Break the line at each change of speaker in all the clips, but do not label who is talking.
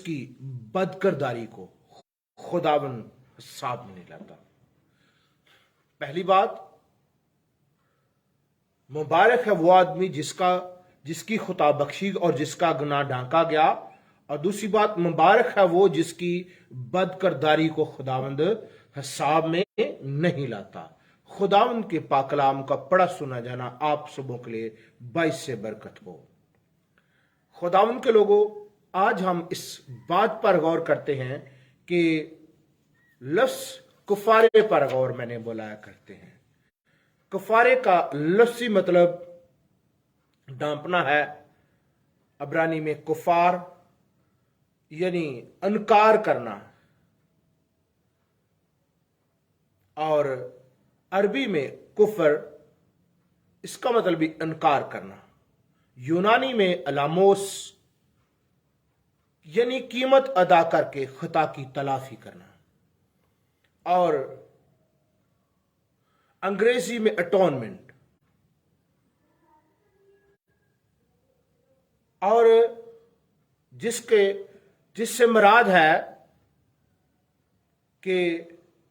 उसकी बदकिरदारी को खुदावन हिसाब में नहीं लाता। पहली बात, मुबारक है वो आदमी जिसकी खुदा बख्शी और जिसका गुनाह ढांका गया। और दूसरी बात, मुबारक है वो जिसकी बदकिरदारी को खुदावंद हिसाब में नहीं लाता। खुदावंद के पाक कलाम का पढ़ा सुना जाना आप सबों के लिए बाइस से बरकत हो। खुदावंद के लोगों, आज हम इस बात पर गौर करते हैं कि लफ्ज कुफारे पर गौर मैंने बुलाया करते हैं। कुफारे का लफ्जी मतलब डांपना है। अब्रानी में कुफार यानी इनकार करना, और अरबी में कुफर, इसका मतलब भी इनकार करना। यूनानी में अलामोस यानी कीमत अदा करके खता की तलाफी करना, और अंग्रेजी में अटोनमेंट, और जिससे मुराद है कि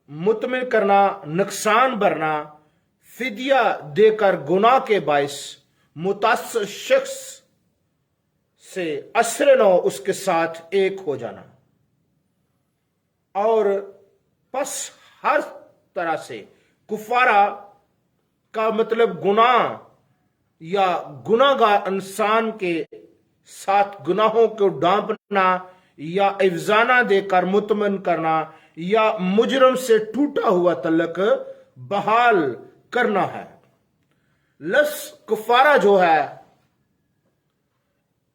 मुतमिल करना, नुकसान भरना, फिदिया देकर गुनाह के बाइस मुतासर शख्स से असर नौ उसके साथ एक हो जाना। और बस हर तरह से कुफारा का मतलब गुनाह या गुनाहगार इंसान के साथ गुनाहों को डांपना या इफ्जाना देकर मुतमन करना या मुजरम से टूटा हुआ तल्लक बहाल करना है। लफ्ज कुफारा जो है,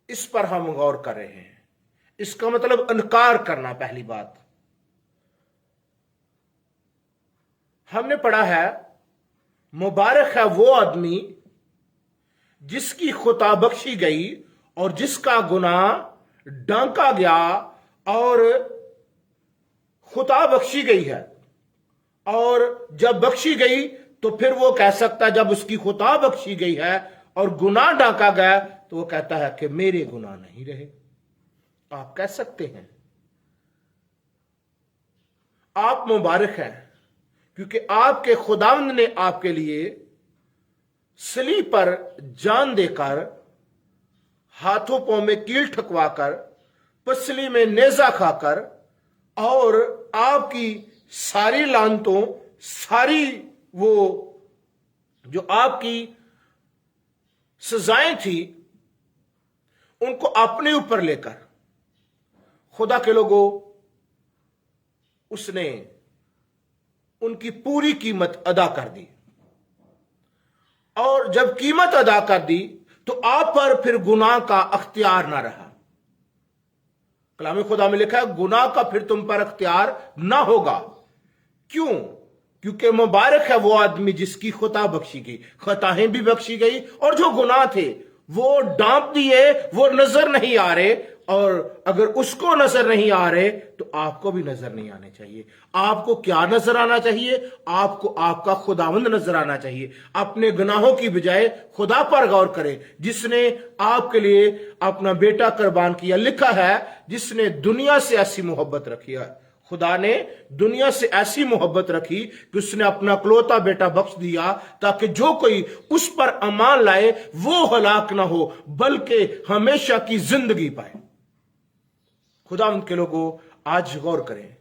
इस पर हम गौर कर रहे हैं। इसका मतलब इनकार करना। पहली बात हमने पढ़ा है, मुबारक है वो आदमी जिसकी खुदा बख्शी गई और जिसका गुनाह डांका गया, और खुदा बख्शी गई है। और जब बख्शी गई तो फिर वो कह सकता है, जब उसकी खुदा बख्शी गई है और गुनाह डांका गया, तो वो कहता है कि मेरे गुनाह नहीं रहे। आप कह सकते हैं आप मुबारक हैं, क्योंकि आपके खुदावंद ने आपके लिए सलीब पर जान देकर, हाथों पांव में कील ठकवाकर, पसली में नेजा खाकर, और आपकी सारी लानतों, सारी वो जो आपकी सजाएं थी, उनको अपने ऊपर लेकर खुदा के लोगों उसने उनकी पूरी कीमत अदा कर दी। और जब कीमत अदा कर दी तो आप पर फिर गुनाह का अख्तियार ना रहा। कलाम खुदा में लिखा है, गुनाह का फिर तुम पर अख्तियार ना होगा। क्यों? क्योंकि मुबारक है वो आदमी जिसकी खुदा बख्शी गई, खताएं भी बख्शी गई, और जो गुनाह थे वो डांप दिए, वो नजर नहीं आ रहे। और अगर उसको नजर नहीं आ रहे तो आपको भी नजर नहीं आने चाहिए। आपको क्या नजर आना चाहिए? आपको आपका खुदावंद नजर आना चाहिए। अपने गुनाहों की बजाय खुदा पर गौर करें, जिसने आपके लिए अपना बेटा कुर्बान किया। लिखा है, जिसने दुनिया से ऐसी मोहब्बत रखी है, खुदा ने दुनिया से ऐसी मोहब्बत रखी कि उसने अपना इकलौता बेटा बख्श दिया, ताकि जो कोई उस पर ईमान लाए वो हलाक ना हो बल्कि हमेशा की जिंदगी पाए। खुदा उनके लोगों, आज गौर करें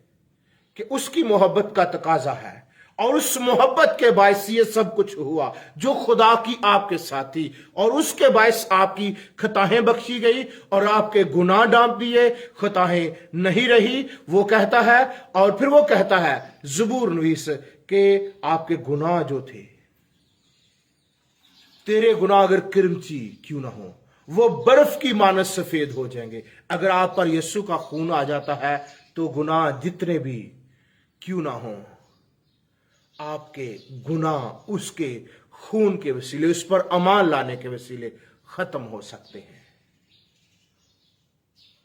कि उसकी मोहब्बत का तकाजा है, और उस मोहब्बत के बायस ये सब कुछ हुआ जो खुदा की आपके साथ थी, और उसके बायस आपकी खताएं बख्शी गई और आपके गुनाह डांप दिए, खताएं नहीं रही। वो कहता है, और फिर वो कहता है ज़बूर नवीस के आपके गुनाह जो थे, तेरे गुनाह अगर किरमची क्यों ना हो, वो बर्फ की मानस सफेद हो जाएंगे। अगर आप पर यीशु का खून आ जाता है तो गुनाह जितने भी क्यों ना हो, आपके गुनाह उसके खून के वसीले, उस पर अमान लाने के वसीले खत्म हो सकते हैं।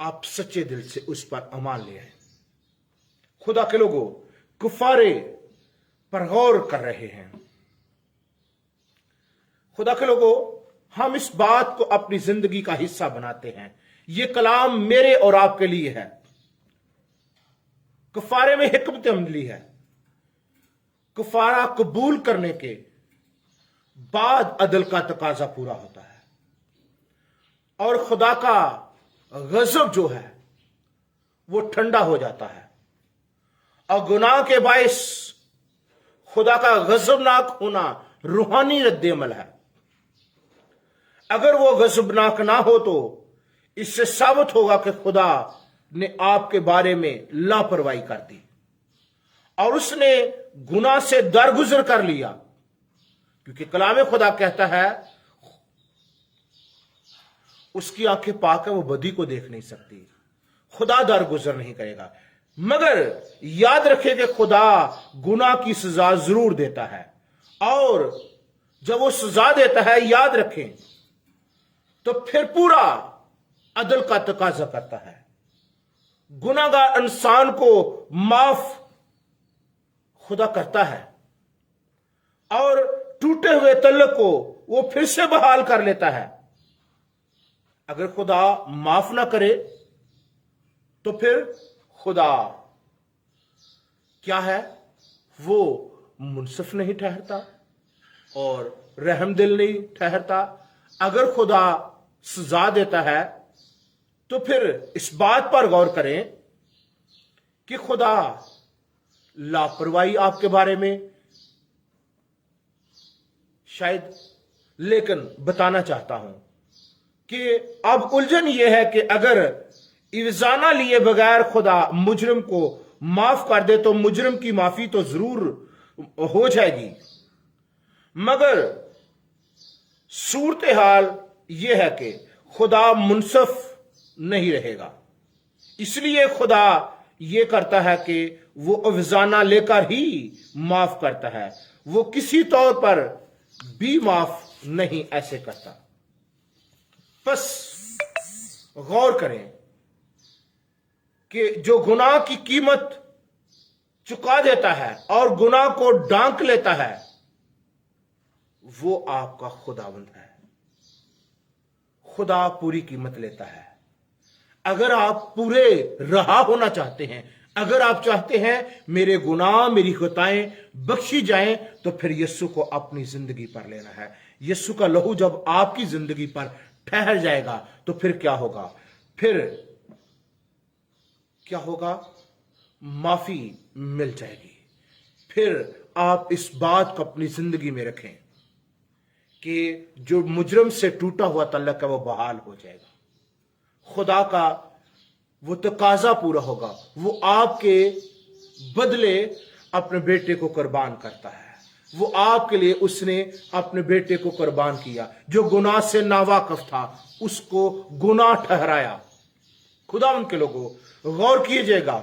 आप सच्चे दिल से उस पर अमान ले आए। खुदा के लोगों, कुफारे पर गौर कर रहे हैं। खुदा के लोगों, हम इस बात को अपनी जिंदगी का हिस्सा बनाते हैं یہ کلام میرے اور آپ کے لیے ہے. کفارے میں حکمت عملی ہے. کفارہ قبول کرنے کے بعد عدل کا تقاضا پورا ہوتا ہے، اور خدا کا غضب جو ہے وہ ٹھنڈا ہو جاتا ہے. اور گناہ کے باعث خدا کا غضبناک ہونا روحانی رد عمل ہے. اگر وہ غضبناک نہ ہو تو اس سے ثابت ہوگا کہ خدا نے آپ کے بارے میں لاپرواہی کر دی اور اس نے گناہ سے درگزر کر لیا. کیونکہ کلام خدا کہتا ہے اس کی آنکھیں پاک ہیں، وہ بدی کو دیکھ نہیں سکتی. خدا درگزر نہیں کرے گا. مگر یاد رکھے کہ خدا گناہ کی سزا ضرور دیتا ہے، اور جب وہ سزا دیتا ہے یاد رکھیں تو پھر پورا عدل کا تقاضا کرتا ہے. گناہ گار انسان کو معاف خدا کرتا ہے اور ٹوٹے ہوئے تعلق کو وہ پھر سے بحال کر لیتا ہے. اگر خدا معاف نہ کرے تو پھر خدا کیا ہے؟ وہ منصف نہیں ٹھہرتا اور رحم دل نہیں ٹھہرتا. اگر خدا سزا دیتا ہے تو پھر اس بات پر غور کریں کہ خدا لاپرواہی آپ کے بارے میں شاید، لیکن بتانا چاہتا ہوں کہ اب الجھن یہ ہے کہ اگر ایوزانہ لیے بغیر خدا مجرم کو معاف کر دے تو مجرم کی معافی تو ضرور ہو جائے گی، مگر صورتحال یہ ہے کہ خدا منصف نہیں رہے گا. اس لیے خدا یہ کرتا ہے کہ وہ ایوزانہ لے کر ہی معاف کرتا ہے. وہ کسی طور پر بھی معاف نہیں ایسے کرتا. بس غور کریں کہ جو گناہ کی قیمت چکا دیتا ہے اور گناہ کو ڈانک لیتا ہے وہ آپ کا خداوند ہے. خدا پوری قیمت لیتا ہے. اگر آپ پورے رہا ہونا چاہتے ہیں، اگر آپ چاہتے ہیں میرے گناہ میری خطائیں بخشی جائیں، تو پھر یسوع کو اپنی زندگی پر لینا ہے. یسوع کا لہو جب آپ کی زندگی پر ٹھہر جائے گا تو پھر کیا ہوگا؟ پھر کیا ہوگا؟ معافی مل جائے گی. پھر آپ اس بات کو اپنی زندگی میں رکھیں کہ جو مجرم سے ٹوٹا ہوا تعلق ہے وہ بحال ہو جائے گا. خدا کا وہ تقاضا پورا ہوگا. وہ آپ کے بدلے اپنے بیٹے کو قربان کرتا ہے. وہ آپ کے لیے اس نے اپنے بیٹے کو قربان کیا. جو گناہ سے ناواقف تھا اس کو گناہ ٹھہرایا. خدا ان کے لوگوں غور کیجئے گا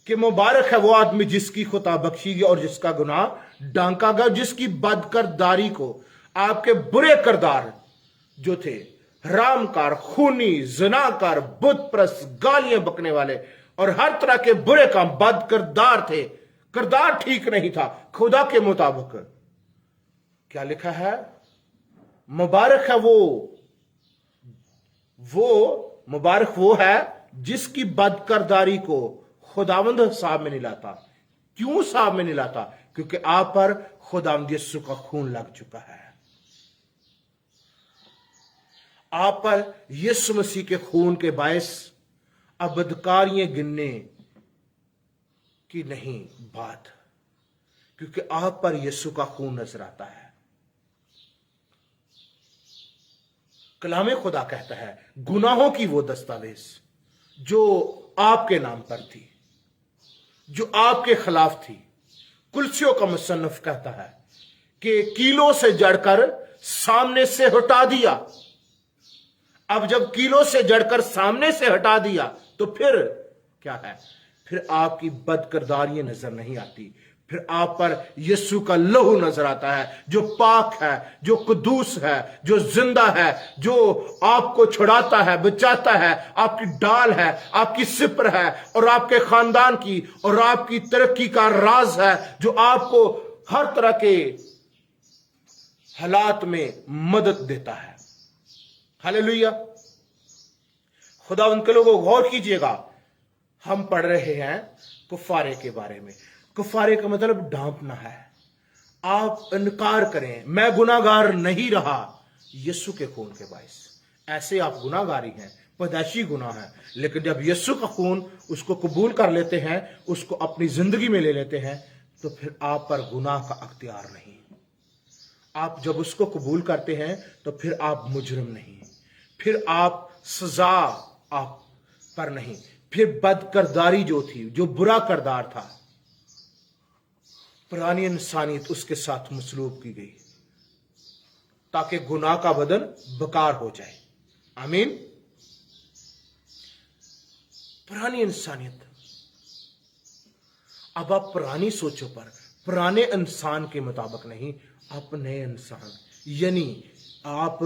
کہ مبارک ہے وہ آدمی جس کی خطا بخشی گئی اور جس کا گناہ ڈانکا گیا، جس کی بد کرداری کو آپ کے برے کردار جو تھے، حرام کار، خونی، زناکار، بت پرست، گالیاں بکنے والے اور ہر طرح کے برے کام، بد کردار تھے، کردار ٹھیک نہیں تھا خدا کے مطابق. کیا لکھا ہے؟ مبارک ہے مبارک وہ ہے جس کی بد کرداری کو خداوند حساب میں نہیں لاتا. کیوں حساب میں نہیں لاتا؟ کیونکہ آپ پر خداوند یسوع کا خون لگ چکا ہے. آپ پر یسوع مسیح کے خون کے باعث اب بدکاریاں گننے کی نہیں بات، کیونکہ آپ پر یسوع کا خون نظر آتا ہے. کلام خدا کہتا ہے گناہوں کی وہ دستاویز جو آپ کے نام پر تھی، جو آپ کے خلاف تھی، کلسیوں کا مصنف کہتا ہے کہ کیلوں سے جڑ کر سامنے سے ہٹا دیا. اب جب کیلوں سے جڑ کر سامنے سے ہٹا دیا تو پھر کیا ہے؟ پھر آپ کی بد کرداریاں نظر نہیں آتی. پھر آپ پر یسوع کا لہو نظر آتا ہے جو پاک ہے، جو قدوس ہے، جو زندہ ہے، جو آپ کو چھڑاتا ہے، بچاتا ہے، آپ کی ڈال ہے، آپ کی سپر ہے، اور آپ کے خاندان کی اور آپ کی ترقی کا راز ہے، جو آپ کو ہر طرح کے حالات میں مدد دیتا ہے. ہاللیلویا. खुदावंद के लोगों गौर कीजिएगा, हम पढ़ रहे हैं कुफारे के बारे में। कुफारे का मतलब ढांपना है। आप इनकार करें, मैं गुनाहगार नहीं रहा यीशु के खून के बायस। ऐसे आप गुनाहगारी हैं, पैदाइशी गुनाह है, लेकिन जब यीशु का खून उसको कबूल कर लेते हैं, उसको अपनी जिंदगी में ले लेते हैं, तो फिर आप पर गुनाह का अख्तियार नहीं। आप जब उसको कबूल करते हैं तो फिर आप मुजरिम नहीं, फिर आप सजा आप पर नहीं, फिर बदकिरदारी जो थी, जो बुरा किरदार था, पुरानी इंसानियत उसके साथ मसलूब की गई ताकि गुनाह का बदन बेकार हो जाए। आमीन। पुरानी इंसानियत, अब आप पुरानी सोचों पर, पुराने इंसान के मुताबिक नहीं, आप नए इंसान, यानी आप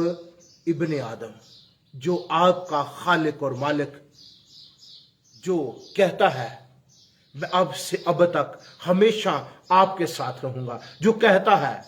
इब्ने आदम, जो आपका खालिक और मालिक, जो कहता है मैं अब से अब तक हमेशा आपके साथ रहूंगा, जो कहता है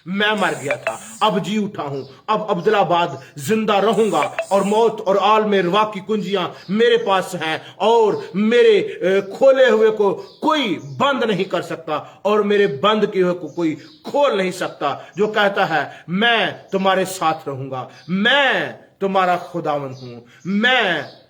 मैं मर गया था अब जी उठा हूं, अब अब्दुल्लाबाद जिंदा रहूंगा, और मौत और आलम रवा की कुंजियां मेरे पास हैं, और मेरे खोले हुए को कोई बंद नहीं कर सकता, और मेरे बंद किए हुए को कोई खोल नहीं सकता, जो कहता है मैं तुम्हारे साथ रहूंगा, मैं तुम्हारा खुदावंद हूं, मैं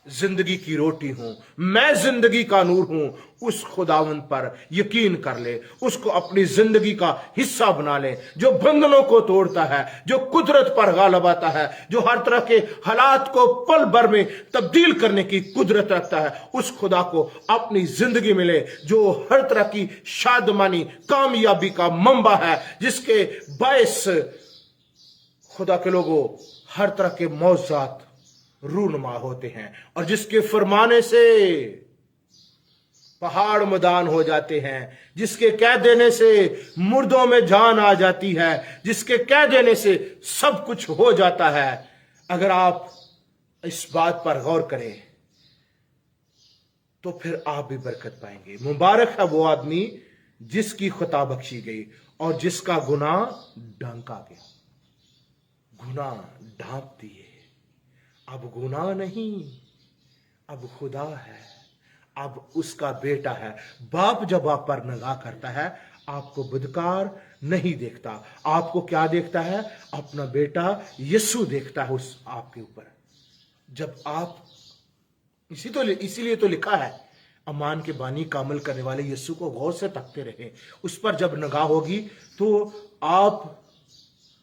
जिंदगी की रोटी हूं, मैं जिंदगी का नूर हूं। उस खुदावंद पर यकीन कर ले, उसको अपनी जिंदगी का हिस्सा बना ले, जो बंधनों को तोड़ता है, जो कुदरत पर गालिब आता है, जो हर तरह के हालात को पल भर में तब्दील करने की कुदरत रखता है। उस खुदा को अपनी जिंदगी में ले, जो हर तरह की शादमानी कामयाबी का मंबा है, जिसके बायस खुदा के लोगों हर तरह के मौजात रूनुमा होते हैं, और जिसके फरमाने से पहाड़ मैदान हो जाते हैं, जिसके कह देने से मुर्दों में जान आ जाती है, जिसके कह देने से सब कुछ हो जाता है। अगर आप इस बात पर गौर करें तो फिर आप भी बरकत पाएंगे। मुबारक है वो आदमी जिसकी खुता बख्शी गई और जिसका गुनाह ढांका गया। गुनाह ढांप दिए, अब गुनाह नहीं, अब खुदा है, अब उसका बेटा है। बाप जब आप पर निगाह करता है, आपको बदकार नहीं देखता, आपको क्या देखता है? अपना बेटा यीशु देखता है उस आपके ऊपर। जब आप इसीलिए तो लिखा है, अमान के बानी का अमल करने वाले यीशु को गौर से तकते रहे। उस पर जब निगाह होगी तो आप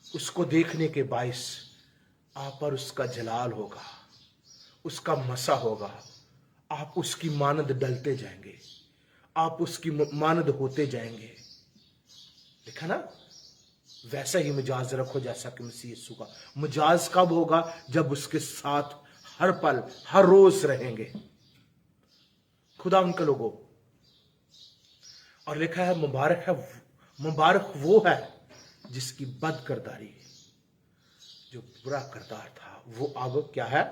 उसको देखने के बाइस आप पर उसका जलाल होगा, उसका मसा होगा, आप उसकी मानद डलते जाएंगे, आप उसकी मानद होते जाएंगे। देखा ना, वैसा ही मिजाज रखो जैसा कि मसीह यीशु का मिजाज कब होगा? जब उसके साथ हर पल हर रोज रहेंगे। खुदा उनके लोगों, और लिखा है मुबारक वो है जिसकी बद करदारी, जो बुरा करदार था वो अब क्या है?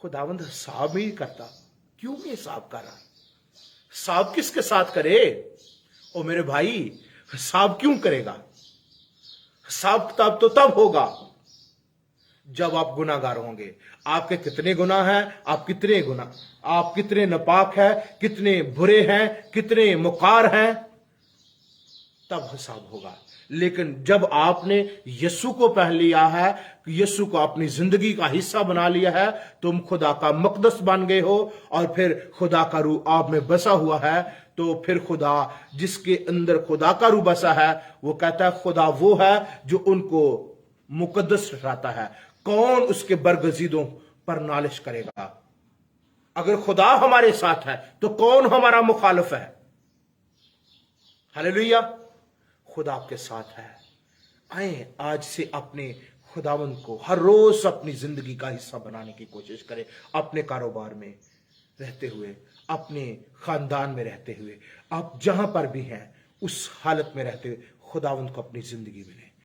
खुदावंद हिसाब ही करता। क्यों नहीं हिसाब कर रहा? हिसाब किसके साथ करे? ओ मेरे भाई, हिसाब क्यों करेगा? हिसाब किताब तो तब होगा जब आप गुनाहगार होंगे। आपके कितने गुनाह हैं, आप कितने नापाक हैं, कितने बुरे हैं, कितने मुकार हैं, तब हिसाब होगा। लेकिन जब आपने यीशु को पहन लिया है, यीशु को अपनी जिंदगी का हिस्सा बना लिया है, तुम खुदा का मकदस बन गए हो, और फिर खुदा का रूह आप में बसा हुआ है, तो फिर खुदा, जिसके अंदर खुदा का रूह बसा है, वो कहता है खुदा वो है जो उनको मुकद्दस ठहराता है। कौन उसके बरगजीदों पर नालिश करेगा? अगर खुदा हमारे साथ है तो कौन हमारा मुखालिफ है? हालेलुया, खुदा आपके साथ है। आए आज से अपने खुदावंद को हर रोज अपनी जिंदगी का हिस्सा बनाने की कोशिश करें। अपने कारोबार में रहते हुए, अपने खानदान में रहते हुए, आप जहां पर भी हैं उस हालत में रहते हुए खुदावंद को अपनी जिंदगी में लें।